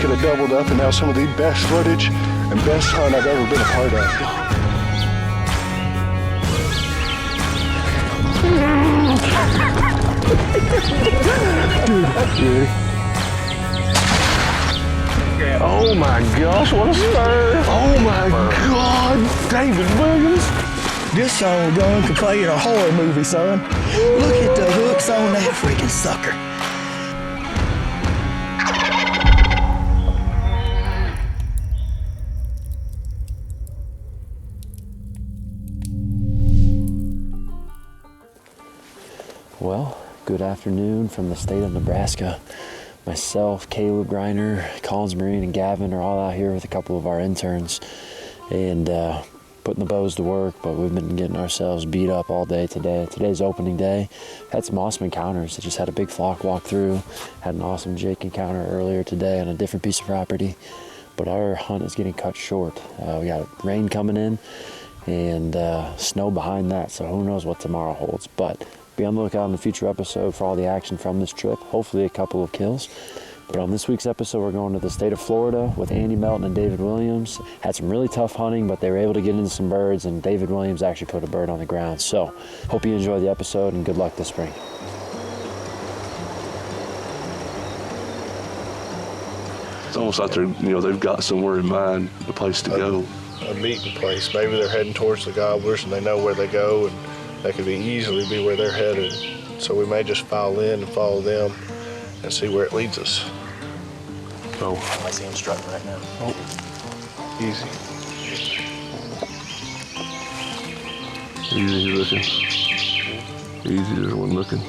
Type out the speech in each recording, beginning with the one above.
could have doubled up, and now some of the best footage and best hunt I've ever been a part of. Dude. Oh my gosh, what a spur! Oh my God, David Williams! This old gun could play in a horror movie, son. Look at the hooks on that freaking sucker. Well, good afternoon from the state of Nebraska. Myself, Caleb Griner, Collins Marine, and Gavin are all out here with a couple of our interns and putting the bows to work, but we've been getting ourselves beat up all day today. Today's opening day. Had some awesome encounters. I just had a big flock walk through. Had an awesome Jake encounter earlier today on a different piece of property, but our hunt is getting cut short. We got rain coming in and snow behind that, so who knows what tomorrow holds. But be on the lookout in the future episode for all the action from this trip. Hopefully a couple of kills. But on this week's episode, we're going to the state of Florida with Andy Melton and David Williams. Had some really tough hunting, but they were able to get into some birds, and David Williams actually put a bird on the ground. So hope you enjoy the episode, and good luck this spring. It's almost like they've got somewhere in mind, a place to go. A meeting place. Maybe they're heading towards the Gobblers and they know where they go, and that could easily be where they're headed. So we may just file in and follow them and see where it leads us. Oh. I see him strutting right now. Oh, easy. Easy looking. Easy, there's one looking.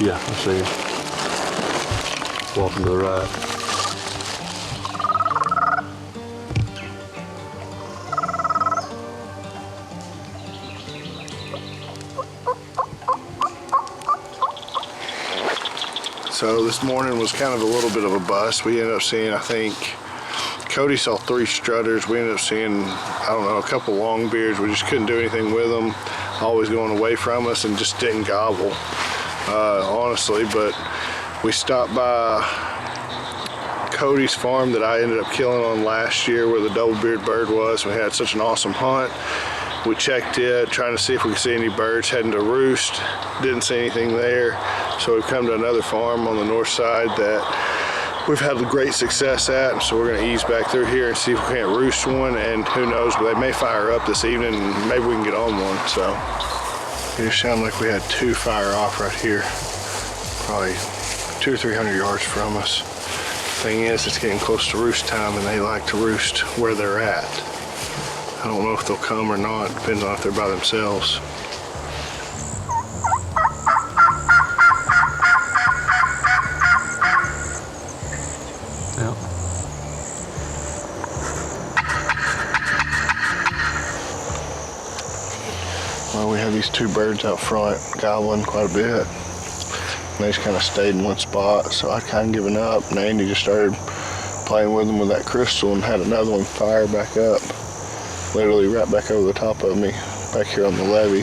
Yeah, I see him. Walking to the right. So this morning was kind of a little bit of a bust. We ended up seeing, I think, Cody saw 3 strutters. We ended up seeing, I don't know, a couple long beards. We just couldn't do anything with them. Always going away from us and just didn't gobble, honestly. But we stopped by Cody's farm that I ended up killing on last year where the double-beard bird was. We had such an awesome hunt. We checked it, trying to see if we could see any birds heading to roost. Didn't see anything there. So we've come to another farm on the north side that we've had great success at. So we're gonna ease back through here and see if we can't roost one, and who knows, but they may fire up this evening and maybe we can get on one. So it just sounded like we had 2 fire off right here, probably 200 or 300 yards from us. Thing is, it's getting close to roost time and they like to roost where they're at. I don't know if they'll come or not, depends on if they're by themselves. Yeah. Well, we have these 2 birds out front gobbling quite a bit. And they just kind of stayed in one spot, so I'd kind of given up. And Andy just started playing with them with that crystal and had another one fire back up. Literally right back over the top of me, back here on the levee.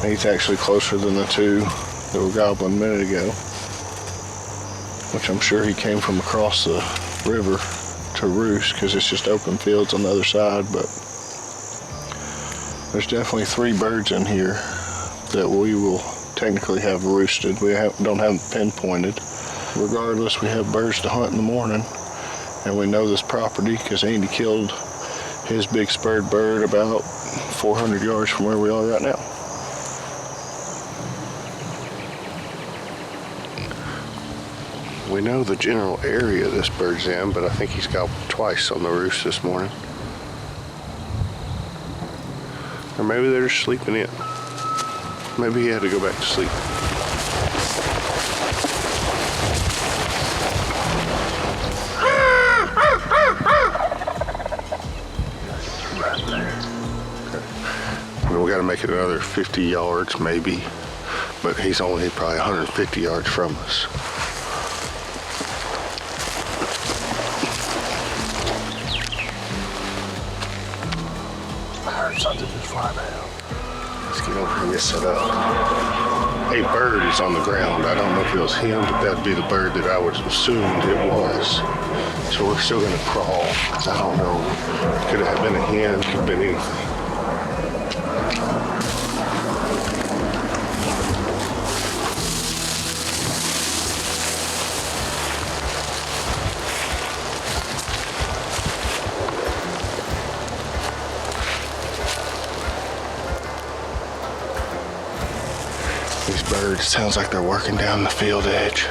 And he's actually closer than the 2 that were gobbling a minute ago, which I'm sure he came from across the river to roost because it's just open fields on the other side. But there's definitely 3 birds in here that we will technically have roosted. We don't have them pinpointed. Regardless, we have birds to hunt in the morning, and we know this property because Andy killed his big spurred bird about 400 yards from where we are right now. We know the general area this bird's in, but I think he's gobbled twice on the roost this morning. Or maybe they're just sleeping in. Maybe he had to go back to sleep. We got to make it another 50 yards maybe, but he's only probably 150 yards from us. I heard something just fly down. It's get over here and get set up. A bird is on the ground. I don't know if it was him, but that'd be the bird that I would assume it was. So we're still gonna crawl. I don't know. Could have been a hen, could have been anything. These birds, sounds like they're working down the field edge.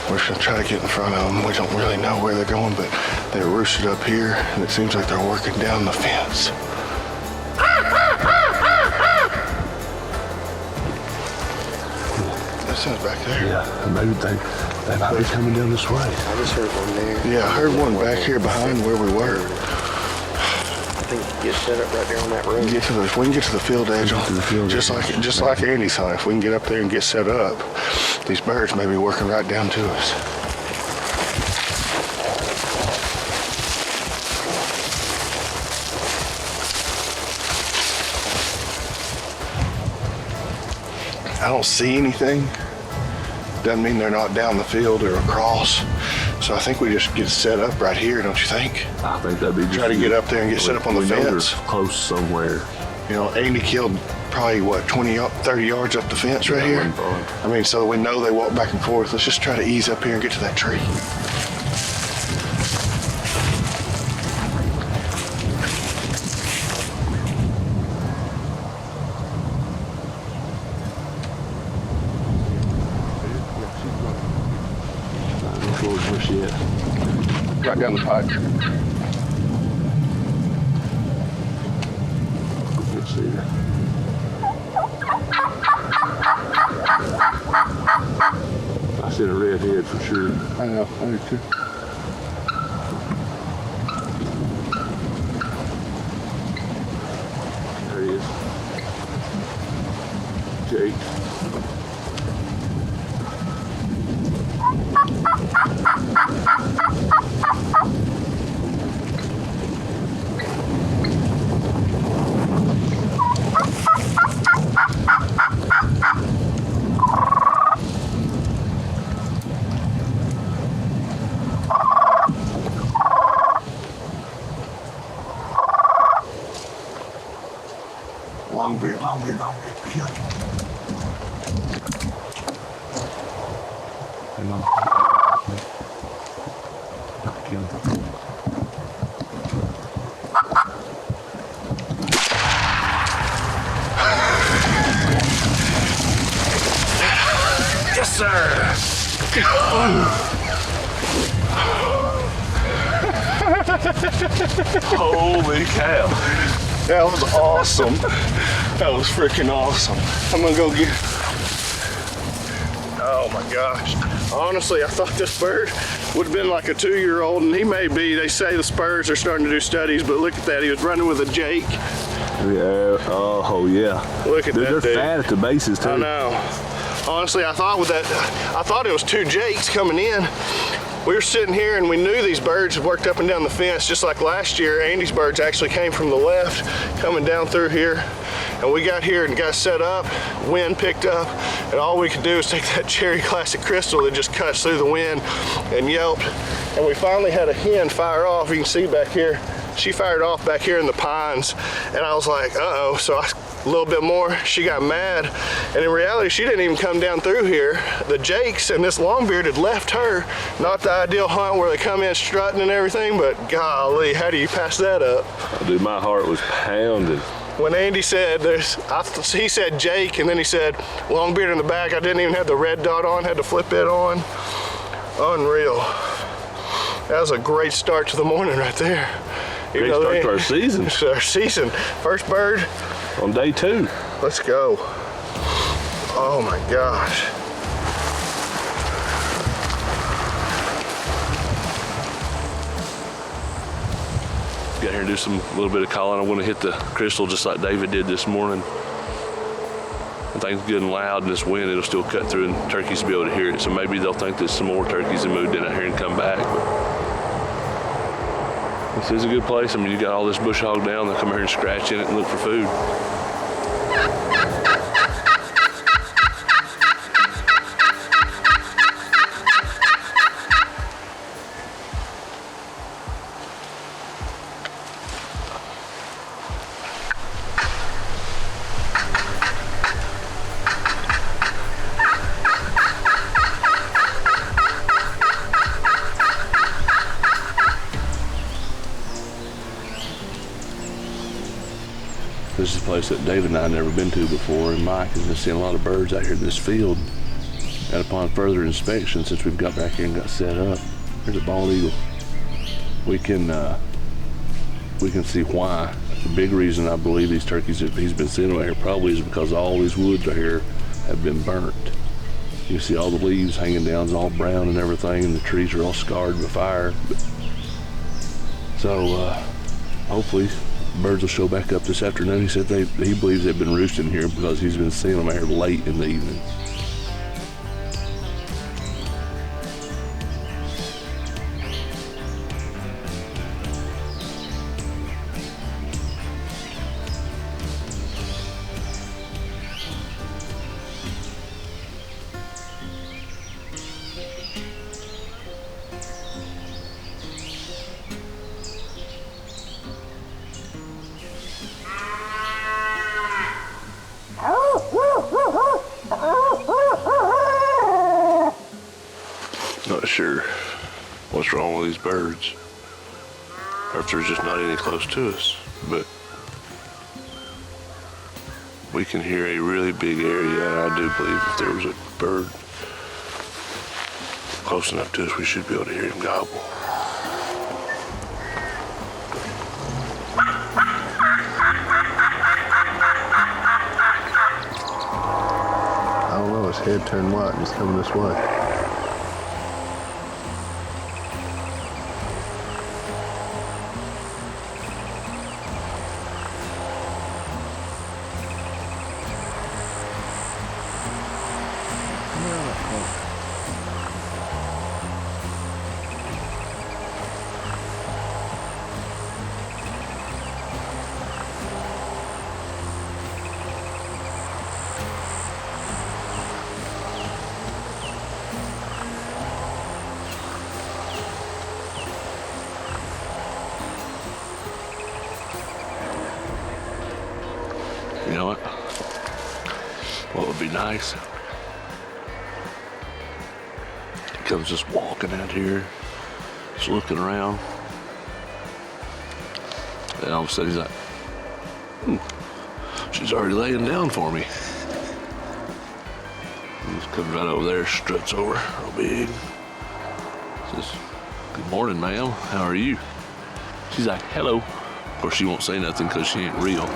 We're just gonna try to get in front of them. We don't really know where they're going, but they're roosted up here, and it seems like they're working down the fence. That sounds back there. Yeah, maybe they might be coming down this way. I just heard one there. Yeah, I heard one back here behind where we were. I think you get set up right there on that road. If we can get to the field edge, just like Andy's hunt, if we can get up there and get set up, these birds may be working right down to us. I don't see anything. Doesn't mean they're not down the field or across. So I think we just get set up right here, don't you think? I think that'd be just Try to get up there and get set up on the we know they're fence. close somewhere. You know, Andy killed probably, 30 yards up the fence right here? I mean, so we know they walk back and forth. Let's just try to ease up here and get to that tree. Where she at? Right down the pike. Let's see her. I see a red head for sure. I know, I do too. There he is. Jake. Long beard. Yeah. Hang on. Kill him. Yes, sir. Holy cow. That was awesome. That was freaking awesome. I'm gonna go get. Oh my gosh. Honestly, I thought this bird would have been like a 2-year-old, and he may be. They say the spurs are starting to do studies, but look at that. He was running with a Jake. Yeah. Oh yeah. Look at that They're dude. fat at the bases too. I know. Honestly, I thought it was 2 Jakes coming in. We were sitting here and we knew these birds had worked up and down the fence just like last year. Andy's birds actually came from the left, coming down through here. And we got here and got set up, wind picked up, and all we could do is take that Cherry Classic Crystal that just cuts through the wind and yelped. And we finally had a hen fire off. You can see back here, she fired off back here in the pines. And I was like, uh-oh. So a little bit more, she got mad. And in reality, she didn't even come down through here. The Jakes and this longbeard had left her. Not the ideal hunt where they come in strutting and everything, but golly, how do you pass that up? Dude, my heart was pounding. When Andy said he said Jake, and then he said longbeard in the back. I didn't even have the red dot on, had to flip it on. Unreal. That was a great start to the morning right there. Great start to our season. It's our season. First bird. On day 2. Let's go. Oh my gosh. Get here and do a little bit of calling. I want to hit the crystal just like David did this morning. When things get loud and this wind, it'll still cut through and turkeys will be able to hear it. So maybe they'll think that some more turkeys have moved in out here and come back. But this is a good place. I mean, you got all this bush hog down. They'll come here and scratch in it and look for food. This is a place that David and I have never been to before, and Mike has been seeing a lot of birds out here in this field. And upon further inspection, since we've got back here and got set up, there's a bald eagle. We can see why. The big reason I believe these turkeys that he's been seeing out here probably is because all these woods right here have been burnt. You see all the leaves hanging down, it's all brown and everything, and the trees are all scarred by fire. So hopefully birds will show back up this afternoon. He said he believes they've been roosting here because he's been seeing them out here late in the evening. Not sure what's wrong with these birds, or if there's just not any close to us, but we can hear a really big area, and I do believe if there was a bird close enough to us, we should be able to hear him gobble. I don't know, his head turned white and he's coming this way. You know what? What would be nice? He comes just walking out here, just looking around. And all of a sudden he's like, she's already laying down for me. He just comes right over there, struts over real big. Says, "Good morning, ma'am. How are you?" She's like, "Hello." Of course, she won't say nothing because she ain't real.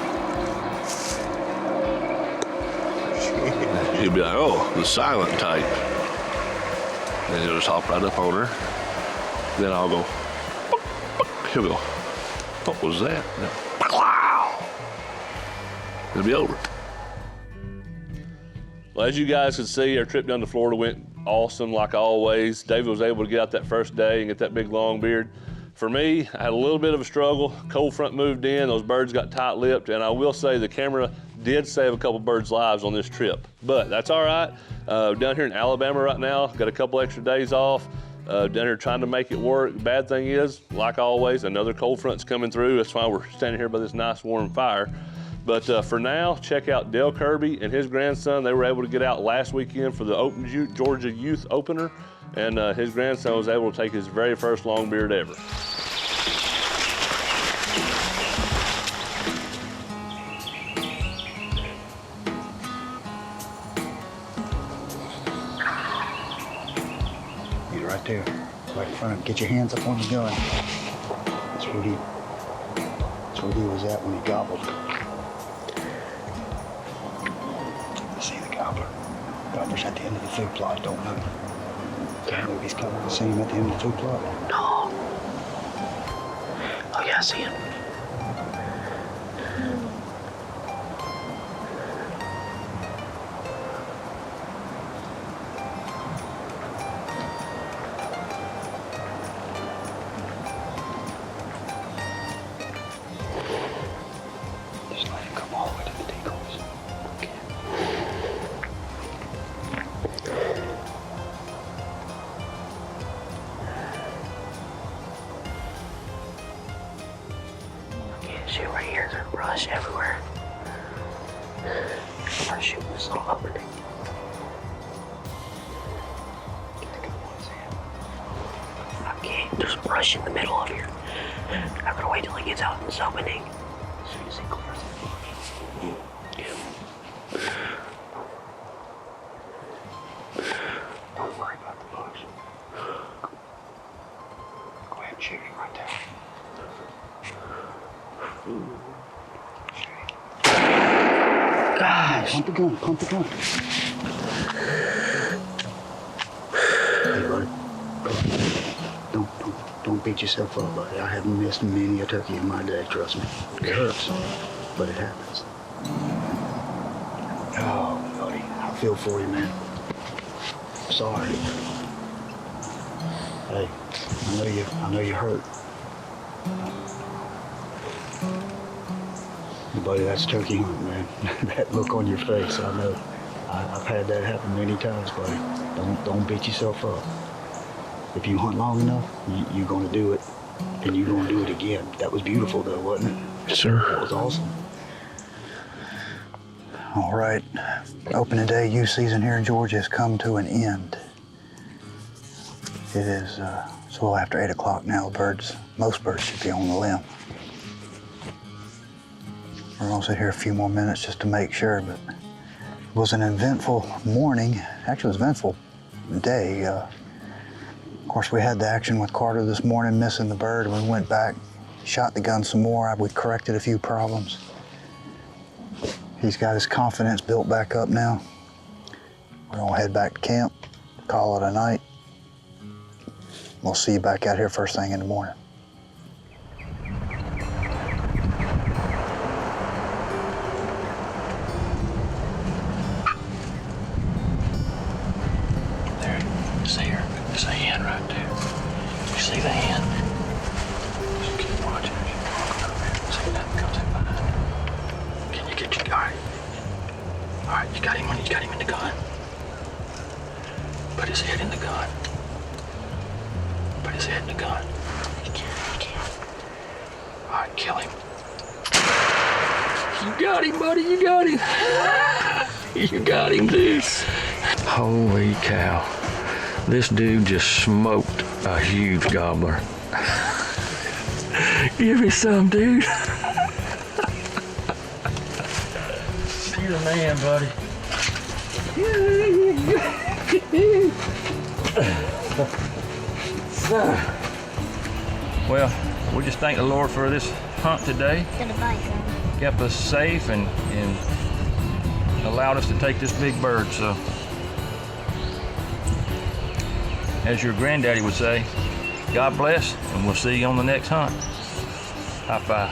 He'll be like, "Oh, the silent type." Then he'll just hop right up on her. Then I'll go, "Buck, buck." He'll go, "What was that?" Wow. It'll be over. Well, as you guys can see, our trip down to Florida went awesome like always. David was able to get out that first day and get that big long beard. For me, I had a little bit of a struggle. Cold front moved in, those birds got tight-lipped, and I will say the camera did save a couple birds' lives on this trip, but that's all right. Down here in Alabama right now, got a couple extra days off. Down here trying to make it work. Bad thing is, like always, another cold front's coming through. That's why we're standing here by this nice warm fire. But for now, check out Dell Kirby and his grandson. They were able to get out last weekend for the Georgia Youth Opener, and his grandson was able to take his very first long beard ever. Right there, right in front. Get your hands up on the gun. That's where he was at when he gobbled. I see the gobbler. Gobbler's at the end of the food plot, don't move. Can't move, he's coming. I see him at the end of the food plot. No. Oh yeah, I see him. See right here, there's brush everywhere. Our shoot was all opening. I can't, there's brush in the middle of here. I'm gonna wait till he gets out in this opening So you see clear as the bush. Yeah. Don't worry about the bush. Go ahead and shoot him right there. Gosh! Pump the gun, pump the gun. Hey, buddy. Don't beat yourself up, buddy. I haven't missed many a turkey in my day, trust me. It hurts, but it happens. Oh, buddy, I feel for you, man. Sorry. Hey, I know you hurt. Buddy, that's turkey hunt, man. That look on your face, I know. I've had that happen many times, buddy. Don't beat yourself up. If you hunt long enough, you're gonna do it, and you're gonna do it again. That was beautiful, though, wasn't it? Yes, sir. That was awesome. All right, opening day youth season here in Georgia has come to an end. It is it's a little after 8 o'clock now. Most birds should be on the limb. We're gonna sit here a few more minutes just to make sure, but it was an eventful morning. Actually, it was an eventful day. Of course, we had the action with Carter this morning, missing the bird, and we went back, shot the gun some more. We corrected a few problems. He's got his confidence built back up now. We're gonna head back to camp, call it a night. We'll see you back out here first thing in the morning. There's a hen right there. You see the hen? Just keep watching as you walk over here. See nothing comes in behind. Can you get your guy? All right, you got him in the gun. Put his head in the gun. Put his head in the gun. He can't. All right, kill him. You got him, buddy, you got him. You got him, dude. Holy cow. This dude just smoked a huge gobbler. Give me some, dude. You're the man, buddy. Well, we just thank the Lord for this hunt today. Kept us safe and allowed us to take this big bird, so. As your granddaddy would say, God bless, and we'll see you on the next hunt. High five.